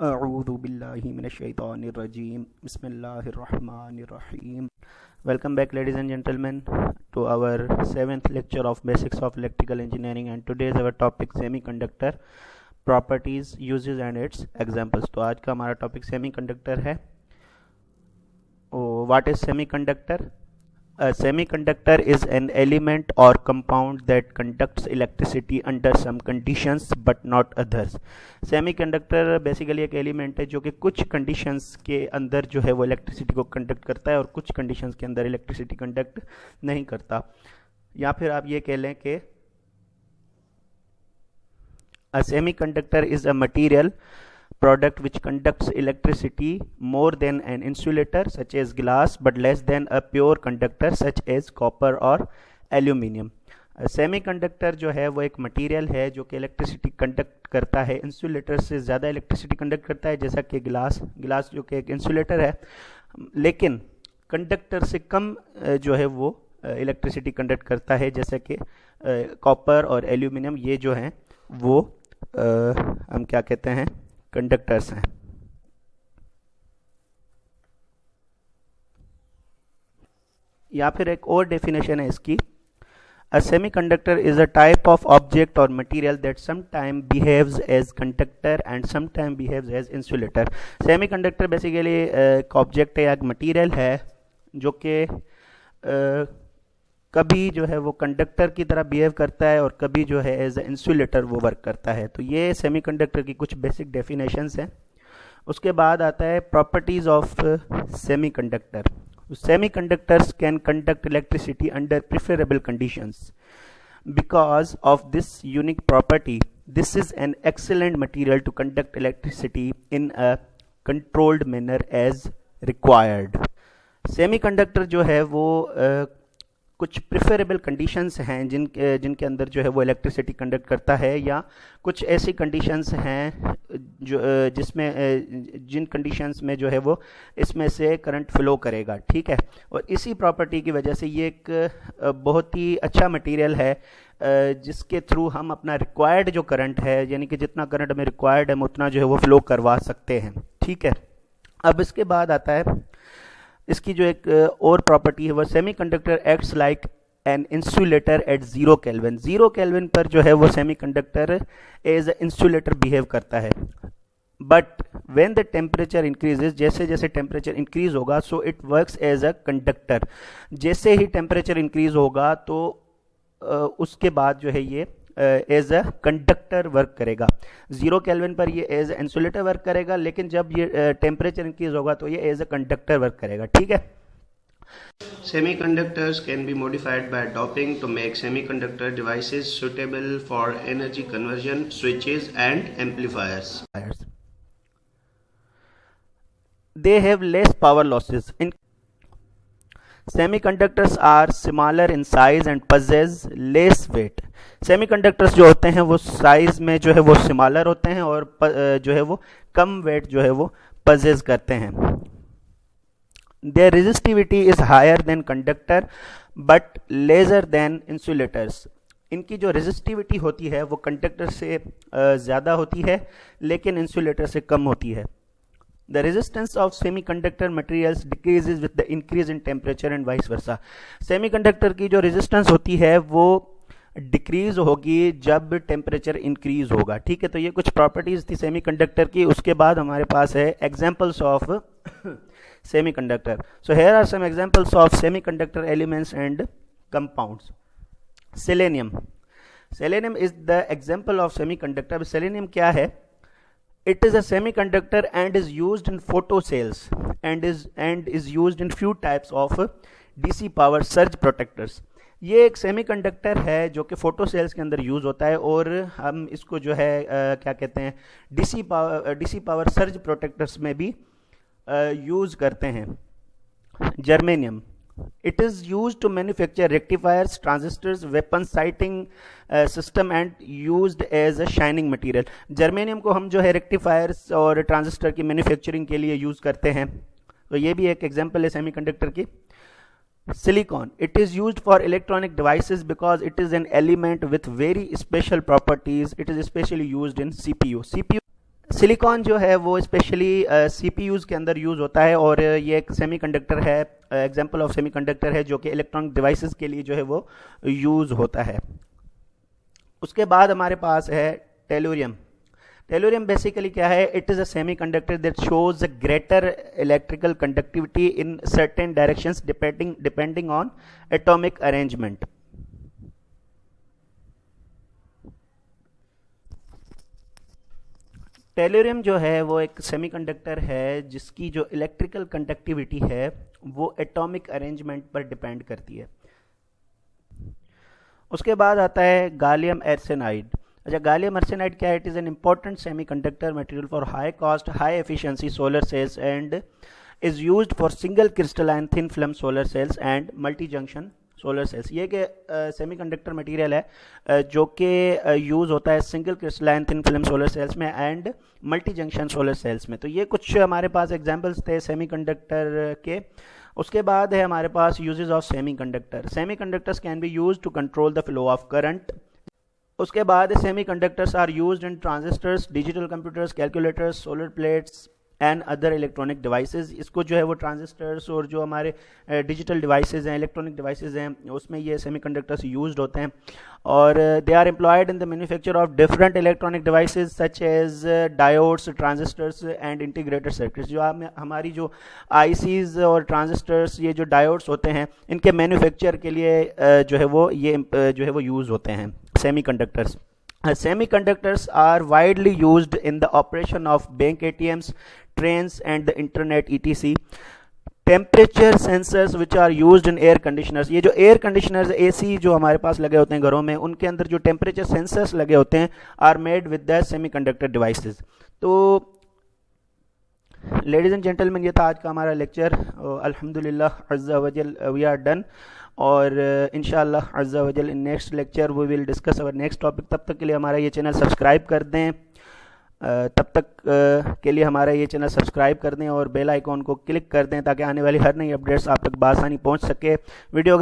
अऊज़ु बिल्लाहि मिनश्शैतानिर्रजीम बिस्मिल्लाहिर्रहमानिर्रहीम. Welcome back, ladies and gentlemen, to our 7th lecture of Basics of Electrical Engineering, and today is our topic semiconductor properties, uses and its examples. तो आज का हमारा topic semiconductor है. What is semiconductor? A semiconductor is an element or compound that conducts electricity under some conditions but not others. Semiconductor basically एक element है जो कि कुछ कंडीशंस के अंदर जो है वो इलेक्ट्रिसिटी को कंडक्ट करता है और कुछ कंडीशंस के अंदर इलेक्ट्रिसिटी कंडक्ट नहीं करता. या फिर आप ये कह लें कि a semiconductor is a material product which conducts electricity more than an insulator such as glass but less than a pure conductor such as copper or aluminium. Semiconductor जो है वो एक मटेरियल है जो कि इलेक्ट्रिसिटी कंडक्ट करता है, insulator से ज़्यादा इलेक्ट्रिसिटी कंडक्ट करता है, जैसा कि ग्लास जो कि एक इंसुलेटर है, लेकिन कंडक्टर से कम जो है वो इलेक्ट्रिसिटी कंडक्ट करता है, जैसे कि कॉपर और एल्यूमिनियम. ये जो हैं वो हम क्या कहते हैं, कंडक्टर्स हैं. या फिर एक और डेफिनेशन है इसकी. A semiconductor is a type of object or material that sometime behaves as conductor and sometime behaves as insulator. Semiconductor basically एक ऑब्जेक्ट है या एक मटेरियल है जो कि कभी जो है वो कंडक्टर की तरह बिहेव करता है और कभी जो है एज ए इंसुलेटर वो वर्क करता है. तो ये सेमीकंडक्टर की कुछ बेसिक डेफिनेशंस हैं. उसके बाद आता है properties of semiconductor. Semiconductors can conduct electricity under preferable conditions. Because of this unique property, this is an excellent material to conduct electricity in a controlled manner as required. Semiconductor जो है वो कुछ preferable conditions हैं जिनके अंदर जो है वो इलेक्ट्रिसिटी कंडक्ट करता है, या कुछ ऐसी कंडीशंस हैं जो जिन कंडीशंस में जो है वो इसमें से करंट फ्लो करेगा. ठीक है. और इसी प्रॉपर्टी की वजह से ये एक बहुत ही अच्छा मटेरियल है जिसके थ्रू हम अपना रिक्वायर्ड जो करंट है, यानी कि जितना करंट हमें रिक्वायर्ड है हम उतना जो है वो फ्लो करवा सकते हैं. ठीक है. अब इसके बाद आता है इसकी जो एक और प्रॉपर्टी है वो semiconductor acts like an insulator at 0 kelvin. 0 kelvin पर जो है वो semiconductor as a insulator behave करता है. But when the temperature increases, जैसे जैसे टेम्परेचर इंक्रीज होगा, so it works as a conductor. जैसे ही टेम्परेचर इंक्रीज होगा तो उसके बाद जो है ये एज अ कंडक्टर वर्क करेगा. 0 केल्विन पर ये एज इंसुलेटर वर्क करेगा, लेकिन जब ये टेम्परेचर इंक्रीज होगा तो ये एज अ कंडक्टर वर्क करेगा. ठीक है. Semiconductors can be modified by doping to make semiconductor devices suitable for energy conversion, switches and amplifiers. They have less power losses. Semiconductors are smaller in size and possess less weight. Semiconductors जो होते हैं वो size में जो है वो smaller होते हैं और जो है वो कम वेट जो है वो possess करते हैं. Their resistivity is higher than conductor but lesser than insulators. इनकी जो रेजिस्टिविटी होती है वो कंडक्टर से ज़्यादा होती है लेकिन इंसुलेटर से कम होती है. The resistance of semiconductor materials decreases with the increase in temperature and vice versa. Semiconductor की जो resistance होती है वो डिक्रीज होगी जब टेम्परेचर इंक्रीज होगा. ठीक है. तो ये कुछ प्रॉपर्टीज थी सेमीकंडक्टर की. उसके बाद हमारे पास है examples of semiconductor. So here are some examples of semiconductor elements and compounds. Selenium. Selenium is the example of semiconductor. Selenium क्या है? It is a semiconductor and is used in photo cells and is used in few types of DC power surge protectors. ये एक semiconductor है जो कि photo sales के अंदर use होता है और हम इसको जो है क्या कहते हैं, डीसी पावर सर्ज प्रोटेक्टर्स में भी यूज़ करते हैं. Germanium. It is used to manufacture rectifiers, transistors, weapon sighting system and used as a shining material. Germanium को हम जो है रेक्टिफायर्स और ट्रांजिस्टर की मैन्युफैक्चरिंग के लिए यूज़ करते हैं. तो ये भी एक एग्जांपल है सेमीकंडक्टर की. Silicon. It is used for electronic devices because it is an element with very special properties. It is especially used in CPU. Silicon जो है वो स्पेशली सीपीयूज के अंदर यूज़ होता है, और ये एक सेमीकंडक्टर है, एग्जांपल ऑफ सेमीकंडक्टर है जो कि इलेक्ट्रॉनिक डिवाइसेस के लिए जो है वो यूज़ होता है। उसके बाद हमारे पास है टेलुरियम। टेलुरियम बेसिकली क्या है? It is a semiconductor that shows a greater electrical conductivity in certain directions depending on atomic arrangement. Tellurium जो है वो एक सेमीकंडक्टर है जिसकी जो इलेक्ट्रिकल कंडक्टिविटी है वो एटॉमिक अरेंजमेंट पर डिपेंड करती है। उसके बाद आता है गालियम आर्सेनाइड। अच्छा, गालियम आर्सेनाइड क्या है? It is an important semiconductor material for high cost high efficiency solar cells and is used for single crystalline thin film solar sales and multi junction solar sales. ये कि सेमीकंडक्टर मटेरियल है जो कि use होता है single crystalline thin film solar cells में and multi junction solar cells में। तो ये कुछ हमारे पास एग्जांपल्स थे सेमीकंडक्टर के। उसके बाद है हमारे पास uses of semiconductor. Semiconductors can be used to control the flow of current. उसके बाद semiconductors are used in transistors, digital computers, calculators, solar plates and other electronic devices. इसको जो है वो ट्रांजिस्टर्स और जो हमारे डिजिटल डिवाइसेस हैं, इलेक्ट्रॉनिक डिवाइसेस हैं, उसमें ये सेमीकंडक्टर्स यूज्ड होते हैं, और they are employed in the manufacture of different electronic devices such as diodes, transistors and integrated circuits. जो हमारी जो आईसीज और ट्रांजिस्टर्स, ये जो डायोड्स होते हैं, इनके मैन्युफैक्चर के लिए जो है वो ये जो है वो यूज़ होते हैं semiconductors. Semiconductors are widely used in the operation of bank ATMs, trains and the internet etc. Temperature sensors which are used in air conditioners. ये जो एयर कंडीशनर्स एसी जो हमारे पास लगे होते हैं घरों में, उनके अंदर जो टेम्परेचर सेंसर्स लगे होते हैं are made with the semiconductor devices. तो लेडीज एंड जेंटलमैन, ये था आज का हमारा लेक्चर। अल्हम्दुलिल्लाह अज़्ज़ा वजल वी आर डन, और इंशाअल्लाह अज़्ज़ा वजल in next lecture we will discuss our next topic. तब तक के लिए हमारा ये चैनल सब्सक्राइब कर दें, तब तक के लिए हमारा ये चैनल सब्सक्राइब कर दें और बेल आइकॉन को क्लिक कर दें ताकि आने वाली हर नई अपडेट्स आप तक बआसानी पहुंच सके। वीडियो अगर